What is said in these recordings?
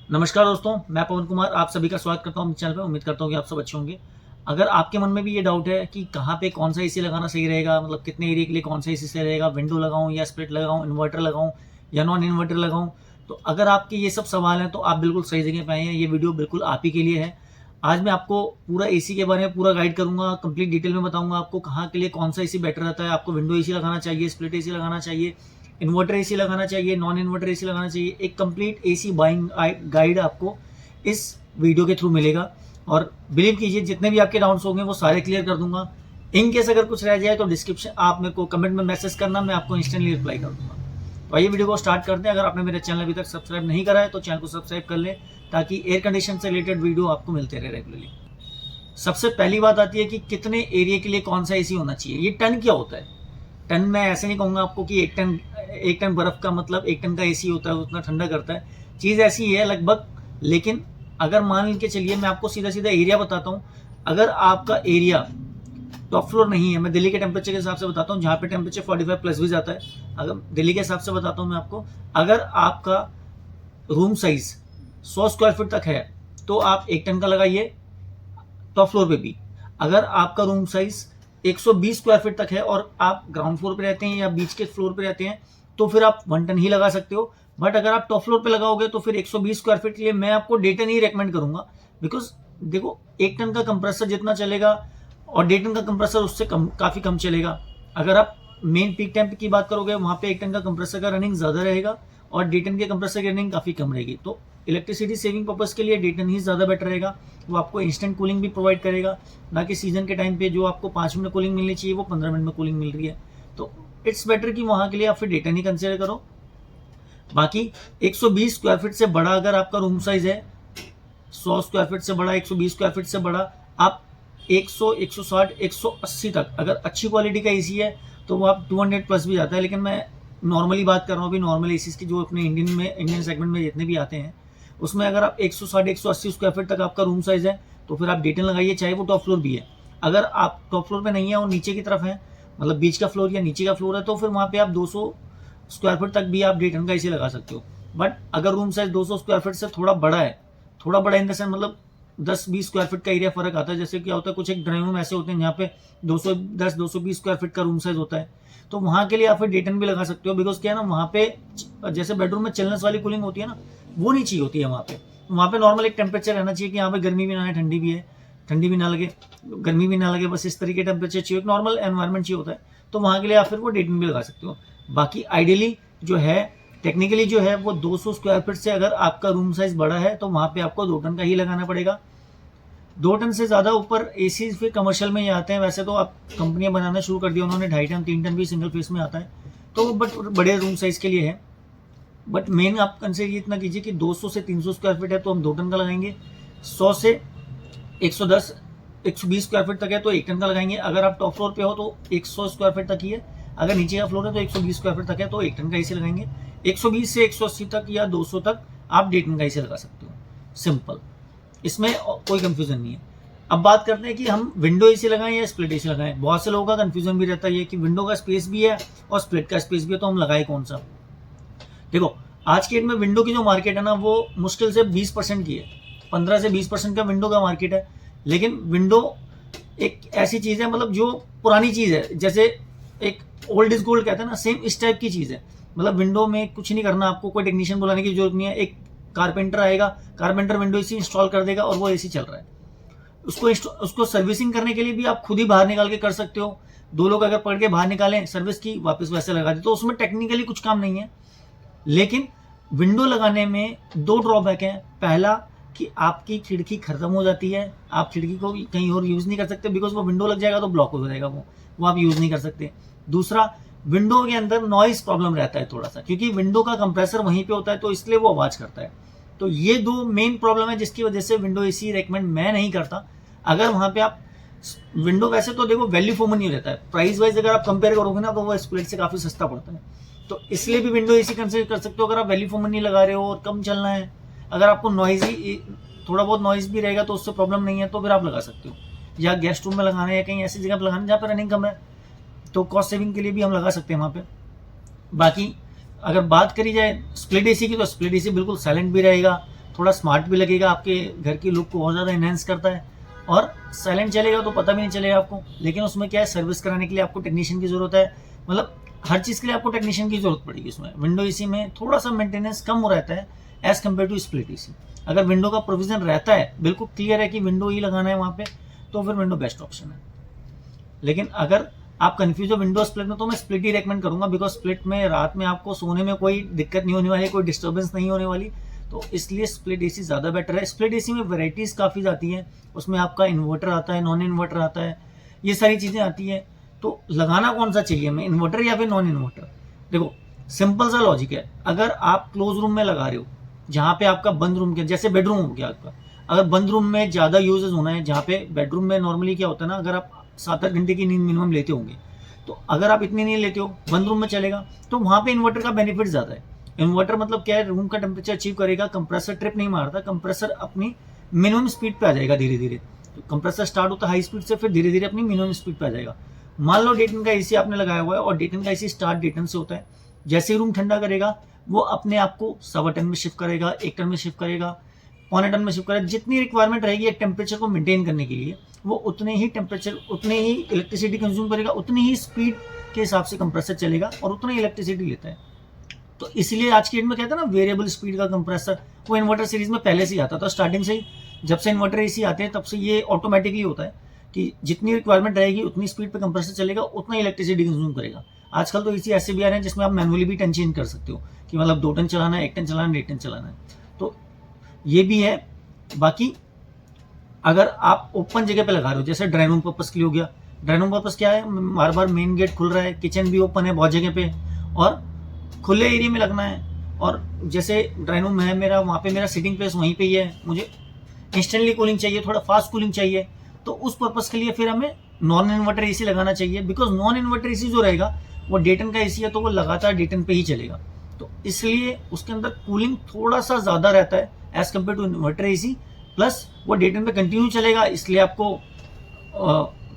नमस्कार दोस्तों, मैं पवन कुमार आप सभी का स्वागत करता हूं अपने चैनल पे। उम्मीद करता हूं कि आप सब अच्छे होंगे। अगर आपके मन में भी ये डाउट है कि कहाँ पे कौन सा एसी लगाना सही रहेगा, मतलब कितने एरिया के लिए कौन सा एसी सही रहेगा, विंडो लगाऊं या स्प्लिट लगाऊं, इन्वर्टर लगाऊं या नॉन इन्वर्टर लगाऊं, तो अगर आपके ये सब सवाल हैं तो आप बिल्कुल सही जगह पे आए हैं। ये वीडियो बिल्कुल आप ही के लिए है। आज मैं आपको पूरा एसी के बारे में पूरा गाइड करूंगा, कंप्लीट डिटेल में बताऊंगा आपको कहाँ के लिए कौन सा एसी बेटर रहता है। आपको विंडो एसी लगाना चाहिए, स्प्लिट एसी लगाना चाहिए, इन्वर्टर एसी लगाना चाहिए, नॉन इन्वर्टर एसी लगाना चाहिए। एक कंप्लीट एसी बाइंग गाइड आपको इस वीडियो के थ्रू मिलेगा। और बिलीव कीजिए जितने भी आपके डाउट्स होंगे वो सारे क्लियर कर दूंगा। इन केस अगर कुछ रह जाए तो डिस्क्रिप्शन आप मेरे को कमेंट में मैसेज करना, मैं आपको इंस्टेंटली रिप्लाई कर दूंगा। तो आइए वीडियो को स्टार्ट करते हैं। अगर आपने मेरे चैनल अभी तक सब्सक्राइब नहीं करा है तो चैनल को सब्सक्राइब कर लें, ताकि एयर कंडीशन से रिलेटेड वीडियो आपको मिलते रहे रेगुलरली। सबसे पहली बात आती है कि कितने एरिया के लिए कौन सा एसी होना चाहिए। ये टन क्या होता है? टन मैं ऐसे नहीं कहूँगा आपको कि एक टन बर्फ का मतलब एक टन का एसी होता है, उतना ठंडा करता है। चीज़ ऐसी है लगभग। लेकिन अगर मान के चलिए, मैं आपको सीधा सीधा एरिया बताता हूँ। अगर आपका एरिया टॉप फ्लोर नहीं है, मैं दिल्ली के टेम्परेचर के हिसाब से बताता हूँ, जहाँ पे टेम्परेचर 45 प्लस भी जाता है। अगर दिल्ली के हिसाब से बताता हूँ मैं आपको, अगर आपका रूम साइज 100 स्क्वायर फीट तक है तो आप 1 टन का लगाइए टॉप फ्लोर पे भी। अगर आपका रूम साइज 120 स्क्वायर फीट तक है और आप ग्राउंड फ्लोर पे रहते हैं या बीच के फ्लोर पे रहते हैं तो फिर आप 1 टन ही लगा सकते हो। बट अगर आप टॉप फ्लोर पे लगाओगे तो फिर 120 स्क्वायर फीट के लिए मैं आपको 1.5 टन ही रेकमेंड करूंगा। बिकॉज देखो, 1 टन का कंप्रेसर जितना चलेगा और 1.5 टन का कंप्रेसर उससे काफी कम चलेगा। अगर आप मेन पीक टेम्प की बात करोगे, वहां पे 1 टन का कंप्रेसर का रनिंग ज्यादा रहेगा और 1.5 टन के कंप्रेसर की रनिंग काफी कम रहेगी। तो इलेक्ट्रिसिटी सेविंग पर्पज के लिए 1.5 टन ही ज्यादा बेटर रहेगा। वो आपको इंस्टेंट कूलिंग भी प्रोवाइड करेगा, ना कि सीजन के टाइम पे जो आपको 5 मिनट कूलिंग मिलनी चाहिए वो 15 मिनट में कूलिंग मिल रही है। तो इट्स बेटर कि वहां के लिए आप फिर 1.5 टन ही कंसिडर करो। बाकी 120 स्क्वायर फीट से बड़ा अगर आपका रूम साइज है, 100 स्क्वायर फीट से बड़ा, 120 स्क्वायर फीट से बड़ा, आप 100, 160, 180 तक अगर अच्छी क्वालिटी का एसी है तो वो आप 200 प्लस भी जाता है। लेकिन मैं नॉर्मली बात कर रहा हूँ अभी, नॉर्मल एसीज की जो अपने इंडियन सेगमेंट में जितने भी आते हैं, उसमें अगर आप 160, 180 स्क्वायर फीट तक आपका रूम साइज है तो फिर आप 1.5 टन लगाइए, चाहे वो टॉप फ्लोर भी है। अगर आप टॉप फ्लोर पे नहीं है और नीचे की तरफ है, मतलब बीच का फ्लोर या नीचे का फ्लोर है, तो फिर वहाँ पे आप 200 स्क्वायर फीट तक भी आप 1.5 टन का एसी लगा सकते हो। बट अगर रूम साइज 200 स्क्वायर फीट से थोड़ा बड़ा है, थोड़ा बड़ा इन द सेंस मतलब 10-20 स्क्वायर फीट का एरिया फर्क आता है। जैसे क्या होता है, कुछ एक ड्राइंग रूम ऐसे होते हैं जहाँ पे 210, 220 स्क्वायर फीट का रूम साइज होता है, तो वहां के लिए आप फिर 1.5 टन भी लगा सकते हो। बिकॉज क्या है ना, वहां पे जैसे बेडरूम में चलने वाली कूलिंग होती है ना, वो नहीं चाहिए होती है वहां पे। वहां पे नॉर्मल एक टेम्परेचर रहना चाहिए कि यहाँ पे गर्मी भी ना है, ठंडी भी है, ठंडी भी ना लगे, गर्मी भी ना लगे, बस इस तरीके टेम्परेचर चाहिए, एक नॉर्मल एनवायरमेंट चाहिए होता है। तो वहां के लिए आप फिर वो 1.5 टन भी लगा सकते हो। बाकी आइडियली जो है, टेक्निकली जो है वो 200 स्क्वायर फीट से अगर आपका रूम साइज बड़ा है तो वहां पे आपको 2 टन का ही लगाना पड़ेगा। 2 टन से ज्यादा ऊपर एसी फिर कमर्शियल में ही आते हैं। वैसे तो आप कंपनियां बनाना शुरू कर दिया उन्होंने, 2.5 टन 3 टन भी सिंगल फेस में आता है, तो बट बड़े रूम साइज के लिए है। बट मेन आप कंसिडर इतना कीजिए कि 200 से 300 स्क्वायर फीट है तो हम 2 टन का लगाएंगे। 100 से 110, 120 स्क्वायर फीट तक है तो 1 टन का लगाएंगे। अगर आप टॉप फ्लोर पे हो तो 100 स्क्वायर फीट तक ही है। अगर नीचे का फ्लोर है तो 120 स्क्वायर फीट तक है तो 1 टन का एसी लगाएंगे। 120 से 180 तक या 200 तक आप 1.5 टन का एसी लगा सकते हो। सिंपल, इसमें कोई कंफ्यूजन नहीं है। अब बात करते हैं कि हम विंडो एसी लगाएं या स्प्लिट एसी लगाएं। बहुत से लोगों का कंफ्यूजन भी रहता है ये कि विंडो का स्पेस भी है और स्प्लिट का स्पेस भी है, तो हम लगाए कौन सा। देखो, आज के डेट में विंडो की जो मार्केट है ना, वो मुश्किल से 20% की है। 15 से 20% का विंडो का मार्केट है। लेकिन विंडो एक ऐसी चीज है, मतलब जो पुरानी चीज है, जैसे एक ओल्ड इज गोल्ड कहते हैं ना, सेम इस टाइप की चीज है। मतलब विंडो में कुछ नहीं करना, आपको कोई टेक्नीशियन बुलाने की जरूरत नहीं है। एक कारपेंटर आएगा, कारपेंटर विंडो एसी इंस्टॉल कर देगा और वो एसी चल रहा है। उसको सर्विसिंग करने के लिए भी आप खुद ही बाहर निकाल के कर सकते हो। 2 लोग अगर पकड़ के बाहर निकालें, सर्विस की, वापस वैसे लगा दी, तो उसमें टेक्निकली कुछ काम नहीं है। लेकिन विंडो लगाने में 2 ड्रॉबैक हैं। पहला कि आपकी खिड़की खत्म हो जाती है, आप खिड़की को कहीं और यूज नहीं कर सकते, बिकॉज वो विंडो लग जाएगा तो ब्लॉक हो जाएगा, वो आप यूज नहीं कर सकते। दूसरा, विंडो के अंदर नॉइज प्रॉब्लम रहता है थोड़ा सा, क्योंकि विंडो का कंप्रेसर वहीं पे होता है तो इसलिए वो आवाज करता है। तो ये 2 मेन प्रॉब्लम है जिसकी वजह से विंडो एसी रेकमेंड मैं नहीं करता। अगर वहां पे आप विंडो, वैसे तो देखो वैल्यू फॉर मनी रहता है, प्राइस वाइज अगर आप कंपेयर करोगे ना तो वो स्प्लिट से काफी सस्ता पड़ता है। तो इसलिए भी विंडो एसी कंसिडर कर सकते हो अगर आप वैल्यू फॉर मनी लगा रहे हो और कम चलना है। अगर आपको नॉइजी, थोड़ा बहुत नॉइज भी रहेगा तो उससे प्रॉब्लम नहीं है, तो फिर आप लगा सकते हो। या गेस्ट रूम में लगाना है या कहीं ऐसी जगह पर लगाना है जहाँ पर रनिंग कम है, तो कॉस्ट सेविंग के लिए भी हम लगा सकते हैं वहाँ पे। बाकी अगर बात करी जाए स्प्लिट एसी की, तो स्प्लिट एसी बिल्कुल साइलेंट भी रहेगा, थोड़ा स्मार्ट भी लगेगा, आपके घर की लुक को और ज़्यादा इनहेंस करता है, और साइलेंट चलेगा तो पता भी नहीं चलेगा आपको। लेकिन उसमें क्या है, सर्विस कराने के लिए आपको टेक्नीशियन की ज़रूरत है, मतलब हर चीज़ के लिए आपको टेक्नीशियन की ज़रूरत पड़ेगी उसमें। विंडो एसी में थोड़ा सा मेंटेनेंस कम हो रहता है as compare to split AC. अगर विंडो का प्रोविज़न रहता है, बिल्कुल क्लियर है कि विंडो ही लगाना है वहाँ पे, तो फिर विंडो बेस्ट ऑप्शन है। लेकिन अगर आप कंफ्यूज हो विंडो स्प्लिट में, तो मैं स्प्लिट ही रेकमेंड करूंगा, बिकॉज स्प्लिट में रात में आपको सोने में कोई दिक्कत नहीं होने वाली, कोई डिस्टर्बेंस नहीं होने वाली, तो इसलिए स्प्लिट एसी ज़्यादा बेटर है। स्प्लिट एसी में वैराइटीज़ काफ़ी आती हैं, उसमें आपका इन्वर्टर आता है, नॉन इन्वर्टर आता है, ये सारी चीज़ें आती हैं। तो लगाना कौन सा चाहिए मैं, इन्वर्टर या फिर नॉन इन्वर्टर? देखो सिंपल सा लॉजिक है, अगर आप क्लोज रूम में लगा रहे हो, जहाँ पे आपका बंद रूम के, जैसे बेडरूम हो गया आपका, अगर बंद रूम में ज़्यादा यूजेस होना है, जहाँ पे बेडरूम में नॉर्मली क्या होता है ना, अगर आप 7-8 घंटे की नींद मिनिमम लेते होंगे, तो अगर आप इतनी नींद लेते हो, बंद रूम में चलेगा, तो वहाँ पे इन्वर्टर का बेनिफिट ज़्यादा है। इन्वर्टर मतलब क्या है, रूम का टेम्परेचर अचीव करेगा, कंप्रेसर ट्रिप नहीं मारता, कंप्रेसर अपनी मिनिमम स्पीड पे आ जाएगा धीरे धीरे। तो कंप्रेसर स्टार्ट होता है हाई स्पीड से, फिर धीरे धीरे अपनी मिनिमम स्पीड पे आ जाएगा। मान लो डे 10 का एसी आपने लगाया हुआ है, और डे 10 का एसी स्टार्ट डे 10 से होता है, जैसे ही रूम ठंडा करेगा वो अपने आप को 1.25 टन में शिफ्ट करेगा, 1 टन में शिफ्ट करेगा, 0.25 टन में शिफ्ट करेगा। जितनी रिक्वायरमेंट रहेगी एक टेम्परेचर को मेंटेन करने के लिए, वो उतने ही टेम्परेचर, उतने ही इलेक्ट्रिसिटी कंज्यूम करेगा, उतनी ही स्पीड के हिसाब से कंप्रेसर चलेगा, और उतना ही इलेक्ट्रिसिटी लेता है। तो इसलिए आज की डेट में कहते हैं ना वेरिएबल स्पीड का कंप्रेसर, वो इन्वर्टर सीरीज में पहले से ही आता था, स्टार्टिंग से ही। जब से इन्वर्टर एसी आते हैं तब से ये ऑटोमेटिकली होता है कि जितनी रिक्वायरमेंट रहेगी उतनी स्पीड पे कंप्रेसर चलेगा, उतना ही इलेक्ट्रिसिटी कंज्यूम करेगा। आजकल तो एसी ऐसे भी आ रहे हैं जिसमें आप मैनुअली भी टन चेंज कर सकते हो, कि मतलब 2 टन चलाना है, 1 टन चलाना है, 1.5 टन चलाना है, तो ये भी है। बाकी अगर आप ओपन जगह पे लगा रहे हो, जैसे ड्राइंग रूम पर्पस के लिए हो गया, ड्राइंग रूम पर्पस क्या है, बार बार मेन गेट खुल रहा है, किचन भी ओपन है बहुत जगह पे, और खुले एरिया में लगना है, और जैसे ड्राइंग रूम है मेरा, वहाँ पे मेरा सिटिंग प्लेस वहीं पे ही है, मुझे इंस्टेंटली कूलिंग चाहिए, थोड़ा फास्ट कूलिंग चाहिए, तो उस पर्पस के लिए फिर हमें नॉन इन्वर्टर एसी लगाना चाहिए। बिकॉज नॉन इन्वर्टर एसी जो रहेगा वो डे 10 का एसी है, तो वो लगातार डे 10 पे ही चलेगा, तो इसलिए उसके अंदर कूलिंग थोड़ा सा ज़्यादा रहता है as compare to inverter AC. Plus वो डे 10 पे कंटिन्यू चलेगा, इसलिए आपको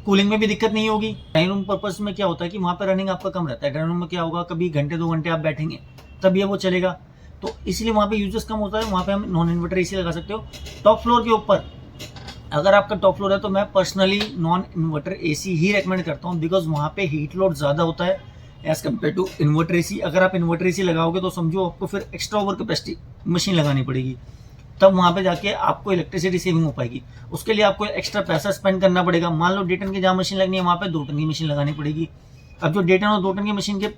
कूलिंग में भी दिक्कत नहीं होगी। ड्राइंग रूम पर्पस में क्या होता है कि वहाँ पर रनिंग आपका कम रहता है। ड्राइंग रूम में क्या होगा, कभी घंटे 2 घंटे आप बैठेंगे तब ये वो चलेगा, तो इसलिए वहाँ पे यूजेस कम होता है, वहाँ पे हम नॉन इन्वर्टर एसी लगा सकते हो। टॉप फ्लोर के ऊपर अगर आपका टॉप फ्लोर है, तो मैं पर्सनली नॉन इन्वर्टर एसी ही रेकमेंड करता हूँ, बिकॉज वहाँ पे हीट लोड ज़्यादा होता है as compare to inverter AC. अगर आप इन्वर्टर एसी लगाओगे तो समझो आपको फिर एक्स्ट्रा ओवर कैपेसिटी मशीन लगानी पड़ेगी, तब वहाँ पे जाके आपको इलेक्ट्रिसिटी सेविंग हो पाएगी। उसके लिए आपको एक्स्ट्रा पैसा स्पेंड करना पड़ेगा। मान लो 1.5 टन की जहाँ मशीन लगनी है, वहाँ पे 2 टन की मशीन लगानी पड़ेगी। अब जो 1.5 टन और 2 टन की मशीन के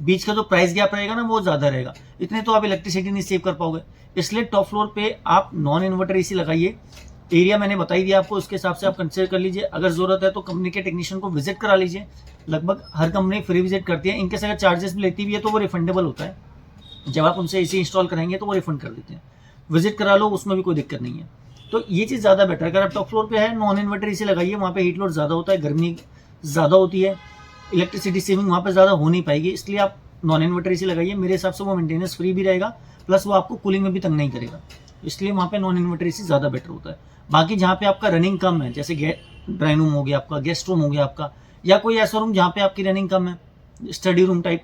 बीच का जो प्राइस गैप रहेगा ना, वो ज़्यादा रहेगा, इतने तो आप इलेक्ट्रिसिटी नहीं सेव कर पाओगे। इसलिए टॉप फ्लोर पे आप नॉन इन्वर्टर एसी लगाइए। एरिया मैंने बता ही दिया आपको, उसके हिसाब से आप कंसिडर कर लीजिए। अगर जरूरत है तो कंपनी के टेक्नीशियन को विजिट करा लीजिए, लगभग हर कंपनी फ्री विजिट करती है। इनकेस अगर चार्जेस भी लेती भी है तो वो रिफंडेबल होता है, जब आप उनसे एसी इंस्टॉल कराएंगे तो वो रिफंड कर देते हैं। विजिट करा लो, उसमें भी कोई दिक्कत नहीं है। तो ये चीज़ ज़्यादा बेटर है। अगर आप टॉप फ्लोर पे है, नॉन इन्वर्टर एसी लगाइए, वहाँ पे हीट लोड ज़्यादा होता है, गर्मी ज़्यादा होती है, इलेक्ट्रिसिटी सेविंग वहाँ पे ज़्यादा हो नहीं पाएगी, इसलिए आप नॉन इन्वर्टर एसी लगाइए। मेरे हिसाब से वो मेंटेनेंस फ्री भी रहेगा, प्लस वो आपको कूलिंग में भी तंग नहीं करेगा, इसलिए वहाँ पे नॉन इन्वर्टर एसी ज़्यादा बेटर होता है। बाकी जहाँ पे आपका रनिंग कम है, जैसे ड्राइंग रूम हो गया आपका, गेस्ट रूम हो गया आपका, या कोई ऐसा रूम जहाँ पे आपकी रनिंग कम है, स्टडी रूम टाइप,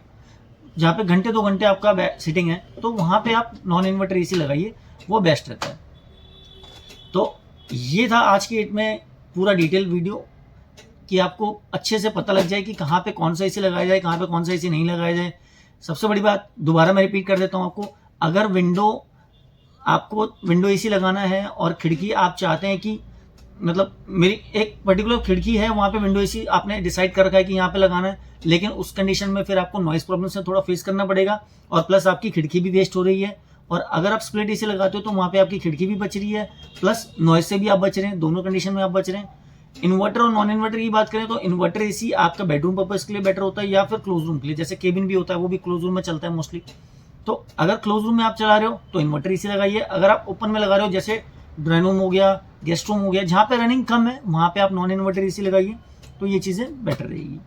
जहाँ पे घंटे 2 घंटे आपका सिटिंग है, तो वहाँ पे आप नॉन इन्वर्टर एसी लगाइए, वो बेस्ट रहता है। तो ये था आज की डेट में पूरा डिटेल वीडियो, कि आपको अच्छे से पता लग जाए कि कहाँ पे कौन सा एसी लगाया जाए, कहाँ पे कौन सा एसी नहीं लगाया जाए। सबसे बड़ी बात दोबारा मैं रिपीट कर देता हूँ आपको, अगर आपको विंडो एसी लगाना है और खिड़की आप चाहते हैं कि, मतलब मेरी एक पर्टिकुलर खिड़की है, वहाँ पे विंडो एसी आपने डिसाइड कर रखा है कि यहाँ पे लगाना है, लेकिन उस कंडीशन में फिर आपको नॉइस प्रॉब्लम से थोड़ा फेस करना पड़ेगा, और प्लस आपकी खिड़की भी वेस्ट हो रही है। और अगर आप स्प्लिट एसी लगाते हो तो वहाँ पे आपकी खिड़की भी बच रही है, प्लस नॉइस से भी आप बच रहे हैं, दोनों कंडीशन में आप बच रहे हैं। इन्वर्टर और नॉन इन्वर्टर की बात करें तो इन्वर्टर एसी आपका बेडरूम पर्पज के लिए बेटर होता है, या फिर क्लोज रूम के लिए, जैसे केबिन भी होता है, वो भी क्लोज रूम में चलता है मोस्टली। तो अगर क्लोज रूम में आप चला रहे हो तो इन्वर्टर एसी लगाइए। अगर आप ओपन में लगा रहे हो, जैसे ड्राइंग रूम हो गया, गेस्ट रूम हो गया, जहाँ पे रनिंग कम है, वहाँ पे आप नॉन इन्वर्टर एसी लगाइए, तो ये चीज़ें बेटर रहेगी।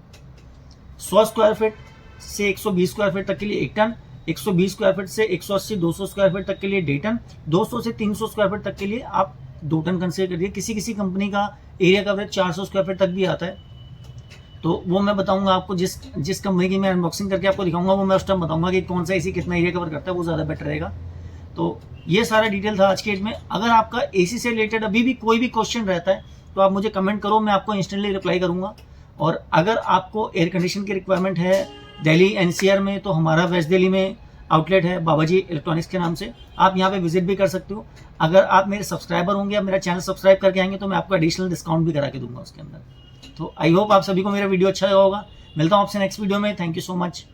100 स्क्वायर फीट से 120 स्क्वायर फीट तक के लिए 1 टन, 120 स्क्वायर फीट से 180-200 स्क्वायर फीट तक के लिए 1.5 टन, 200 से 300 स्क्वायर फीट तक के लिए आप 2 टन कंसिडर करिए। किसी किसी कंपनी का एरिया कवरेज 400 स्क्वायर फीट तक भी आता है, तो वो मैं बताऊंगा आपको, जिस कंपनी की मैं अनबॉक्सिंग करके आपको दिखाऊंगा, वो मैं उस टाइम बताऊंगा कि कौन सा एसी कितना एरिया कवर करता है, वो ज़्यादा बेटर रहेगा। तो ये सारा डिटेल था आज के डेट में। अगर आपका एसी से रिलेटेड अभी भी कोई भी क्वेश्चन रहता है तो आप मुझे कमेंट करो, मैं आपको इंस्टेंटली रिप्लाई करूँगा। और अगर आपको एयर कंडीशन की रिक्वायरमेंट है दिल्ली एनसीआर में, तो हमारा वेस्ट दिल्ली में आउटलेट है बाबाजी इलेक्ट्रॉनिक्स के नाम से, आप यहाँ पे विजिट भी कर सकते हो। अगर आप मेरे सब्सक्राइबर होंगे या मेरा चैनल सब्सक्राइब करके आएंगे तो मैं आपको एडिशनल डिस्काउंट भी करा के दूंगा उसके अंदर। तो आई होप आप सभी को मेरा वीडियो अच्छा लगा होगा। मिलता हूँ आपसे नेक्स्ट वीडियो में। Thank you so much.